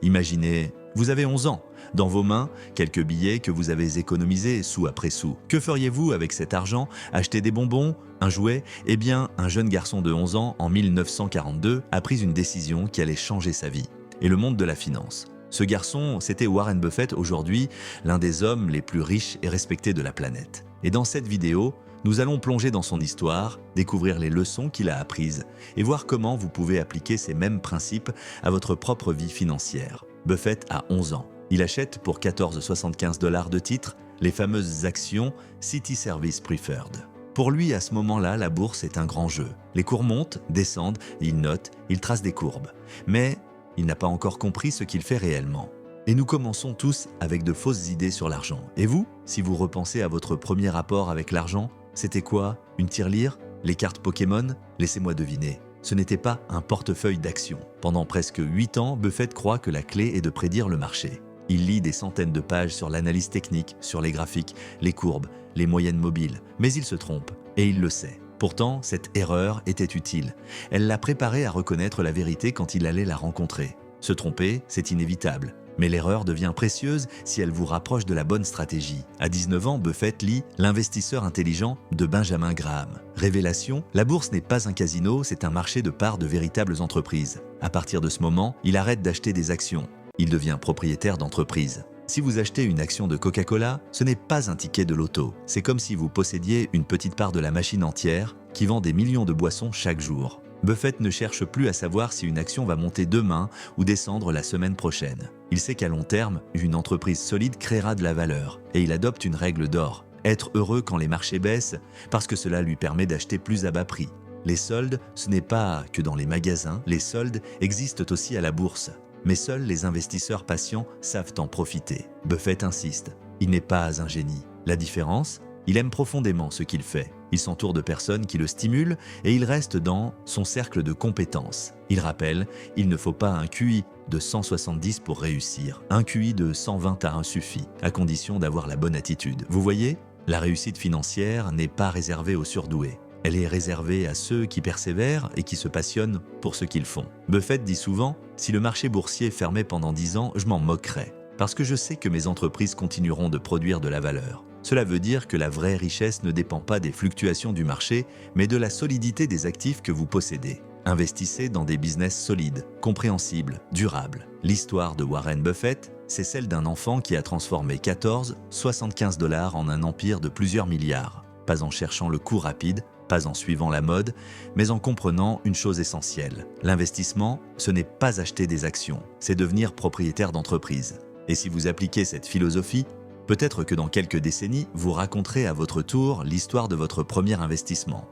Imaginez, vous avez 11 ans, dans vos mains, quelques billets que vous avez économisés sou après sou. Que feriez-vous avec cet argent? Acheter des bonbons? Un jouet? Eh bien, un jeune garçon de 11 ans, en 1942, a pris une décision qui allait changer sa vie et le monde de la finance. Ce garçon, c'était Warren Buffett, aujourd'hui l'un des hommes les plus riches et respectés de la planète. Et dans cette vidéo, nous allons plonger dans son histoire, découvrir les leçons qu'il a apprises et voir comment vous pouvez appliquer ces mêmes principes à votre propre vie financière. Buffett a 11 ans. Il achète pour 14,75 $ de titres les fameuses actions City Service Preferred. Pour lui, à ce moment-là, la bourse est un grand jeu. Les cours montent, descendent, il note, il trace des courbes. Mais il n'a pas encore compris ce qu'il fait réellement. Et nous commençons tous avec de fausses idées sur l'argent. Et vous, si vous repensez à votre premier rapport avec l'argent, c'était quoi? Une tirelire? Les cartes Pokémon? Laissez-moi deviner. Ce n'était pas un portefeuille d'actions. Pendant presque 8 ans, Buffett croit que la clé est de prédire le marché. Il lit des centaines de pages sur l'analyse technique, sur les graphiques, les courbes, les moyennes mobiles. Mais il se trompe, et il le sait. Pourtant, cette erreur était utile. Elle l'a préparé à reconnaître la vérité quand il allait la rencontrer. Se tromper, c'est inévitable. Mais l'erreur devient précieuse si elle vous rapproche de la bonne stratégie. À 19 ans, Buffett lit L'investisseur intelligent de Benjamin Graham. Révélation, la bourse n'est pas un casino, c'est un marché de parts de véritables entreprises. À partir de ce moment, il arrête d'acheter des actions. Il devient propriétaire d'entreprise. Si vous achetez une action de Coca-Cola, ce n'est pas un ticket de loto. C'est comme si vous possédiez une petite part de la machine entière qui vend des millions de boissons chaque jour. Buffett ne cherche plus à savoir si une action va monter demain ou descendre la semaine prochaine. Il sait qu'à long terme, une entreprise solide créera de la valeur et il adopte une règle d'or. Être heureux quand les marchés baissent parce que cela lui permet d'acheter plus à bas prix. Les soldes, ce n'est pas que dans les magasins, les soldes existent aussi à la bourse. Mais seuls les investisseurs patients savent en profiter. Buffett insiste, il n'est pas un génie. La différence, il aime profondément ce qu'il fait. Il s'entoure de personnes qui le stimulent et il reste dans son cercle de compétences. Il rappelle, il ne faut pas un QI de 170 pour réussir. Un QI de 121 suffit, à condition d'avoir la bonne attitude. Vous voyez, la réussite financière n'est pas réservée aux surdoués. Elle est réservée à ceux qui persévèrent et qui se passionnent pour ce qu'ils font. Buffett dit souvent, si le marché boursier fermait pendant 10 ans, je m'en moquerais, parce que je sais que mes entreprises continueront de produire de la valeur. Cela veut dire que la vraie richesse ne dépend pas des fluctuations du marché, mais de la solidité des actifs que vous possédez. Investissez dans des business solides, compréhensibles, durables. L'histoire de Warren Buffett, c'est celle d'un enfant qui a transformé 14,75 $ en un empire de plusieurs milliards. Pas en cherchant le coup rapide, pas en suivant la mode, mais en comprenant une chose essentielle. L'investissement, ce n'est pas acheter des actions, c'est devenir propriétaire d'entreprise. Et si vous appliquez cette philosophie, peut-être que dans quelques décennies, vous raconterez à votre tour l'histoire de votre premier investissement.